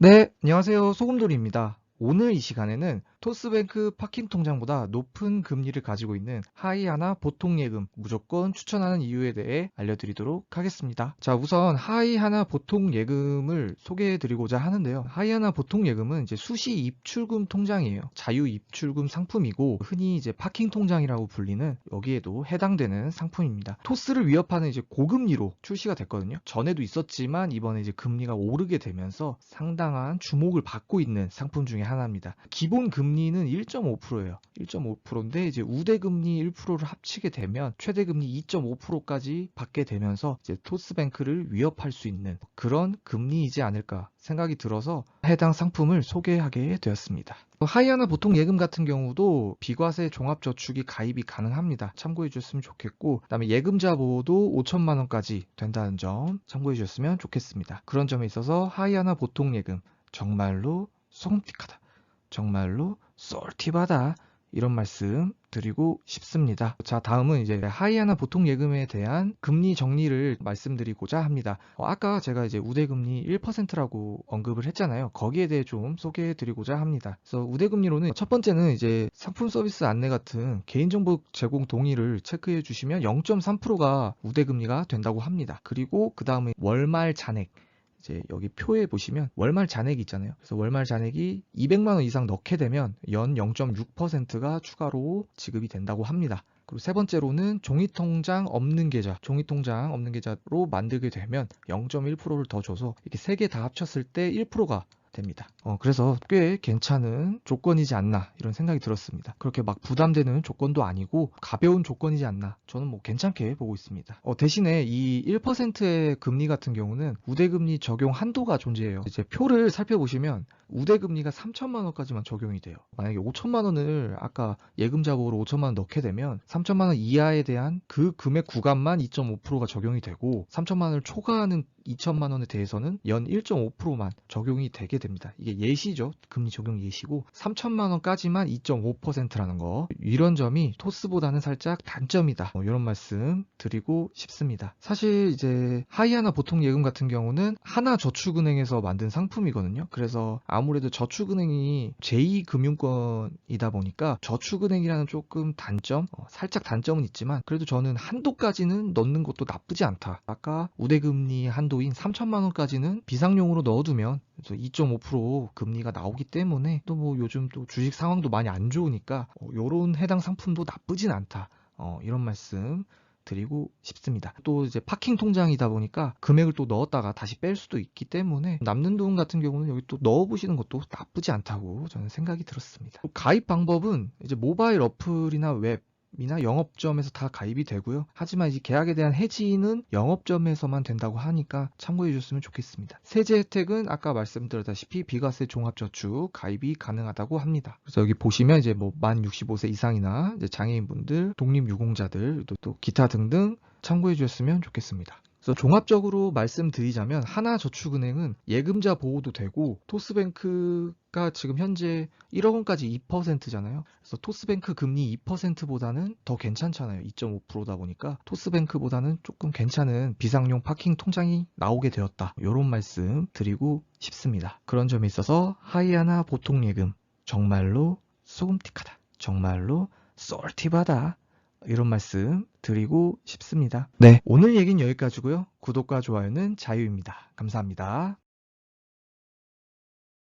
네, 안녕하세요. 소금돌이입니다. 오늘 이 시간에는 토스뱅크 파킹 통장보다 높은 금리를 가지고 있는 하이하나 보통예금 무조건 추천하는 이유에 대해 알려드리도록 하겠습니다. 자, 우선 하이하나 보통예금을 소개해드리고자 하는데요. 하이하나 보통예금은 이제 수시 입출금 통장이에요. 자유 입출금 상품이고 흔히 이제 파킹 통장이라고 불리는 여기에도 해당되는 상품입니다. 토스를 위협하는 이제 고금리로 출시가 됐거든요. 전에도 있었지만 이번에 이제 금리가 오르게 되면서 상당한 주목을 받고 있는 상품 중에 하나입니다. 기본 금리는 1.5%예요. 1.5%인데 이제 우대금리 1%를 합치게 되면 최대금리 2.5%까지 받게 되면서 이제 토스뱅크를 위협할 수 있는 그런 금리이지 않을까 생각이 들어서 해당 상품을 소개하게 되었습니다. 하이하나 보통 예금 같은 경우도 비과세 종합저축이 가입이 가능합니다. 참고해 주셨으면 좋겠고, 그다음에 예금자 보호도 5천만 원까지 된다는 점 참고해 주셨으면 좋겠습니다. 그런 점에 있어서 하이하나 보통 예금 정말로 소금틱하다, 정말로 쏠팁하다, 이런 말씀 드리고 싶습니다. 자, 다음은 이제 하이하나 보통 예금에 대한 금리 정리를 말씀드리고자 합니다. 아까 제가 이제 우대금리 1%라고 언급을 했잖아요. 거기에 대해 좀 소개해 드리고자 합니다. 그래서 우대금리로는 첫 번째는 이제 상품 서비스 안내 같은 개인정보 제공 동의를 체크해 주시면 0.3%가 우대금리가 된다고 합니다. 그리고 그 다음에 월말 잔액, 이제 여기 표에 보시면 월말 잔액이 있잖아요. 그래서 월말 잔액이 200만 원 이상 넣게 되면 연 0.6%가 추가로 지급이 된다고 합니다. 그리고 세 번째로는 종이통장 없는 계좌로 만들게 되면 0.1%를 더 줘서 이렇게 세 개 다 합쳤을 때 1%가 됩니다. 그래서 꽤 괜찮은 조건이지 않나 이런 생각이 들었습니다. 그렇게 막 부담되는 조건도 아니고 가벼운 조건이지 않나 저는 뭐 괜찮게 보고 있습니다. 대신에 이 1%의 금리 같은 경우는 우대금리 적용 한도가 존재해요. 이제 표를 살펴보시면 우대금리가 3천만 원까지만 적용이 돼요. 만약에 5천만 원을 아까 예금자금으로 5천만 원 넣게 되면 3천만 원 이하에 대한 그 금액 구간만 2.5%가 적용이 되고 3천만 원을 초과하는 2천만 원에 대해서는 연 1.5%만 적용이 되게 됩니다. 이게 예시죠. 금리 적용 예시고 3천만 원까지만 2.5%라는 거. 이런 점이 토스보다는 살짝 단점이다. 이런 말씀 드리고 싶습니다. 사실 이제 하이하나 보통 예금 같은 경우는 하나저축은행에서 만든 상품이거든요. 그래서 아무래도 저축은행이 제2금융권이다 보니까 저축은행이라는 조금 단점, 살짝 단점은 있지만 그래도 저는 한도까지는 넣는 것도 나쁘지 않다. 아까 우대금리 한도인 3천만 원까지는 비상용으로 넣어두면 2.5% 금리가 나오기 때문에 또 뭐 요즘 또 주식 상황도 많이 안 좋으니까 요런 해당 상품도 나쁘진 않다. 이런 말씀 드리고 싶습니다. 또 이제 파킹 통장이다 보니까 금액을 또 넣었다가 다시 뺄 수도 있기 때문에 남는 돈 같은 경우는 여기 또 넣어보시는 것도 나쁘지 않다고 저는 생각이 들었습니다. 가입 방법은 이제 모바일 어플이나 웹이나 영업점에서 다 가입이 되고요. 하지만 이제 계약에 대한 해지는 영업점에서만 된다고 하니까 참고해 주셨으면 좋겠습니다. 세제 혜택은 아까 말씀드렸다시피 비과세 종합저축 가입이 가능하다고 합니다. 그래서 여기 보시면 이제 뭐 만 65세 이상이나 이제 장애인분들, 독립유공자들, 또 기타 등등 참고해 주셨으면 좋겠습니다. 그래서 종합적으로 말씀드리자면 하나저축은행은 예금자 보호도 되고 토스뱅크가 지금 현재 1억 원까지 2%잖아요. 그래서 토스뱅크 금리 2%보다는 더 괜찮잖아요. 2.5%다 보니까 토스뱅크보다는 조금 괜찮은 비상용 파킹 통장이 나오게 되었다. 이런 말씀 드리고 싶습니다. 그런 점에 있어서 하이하나 보통예금 정말로 소금틱하다. 정말로 쏠팁하다. 이런 말씀 드리고 싶습니다. 네, 오늘 얘기는 여기까지고요. 구독과 좋아요는 자유입니다. 감사합니다.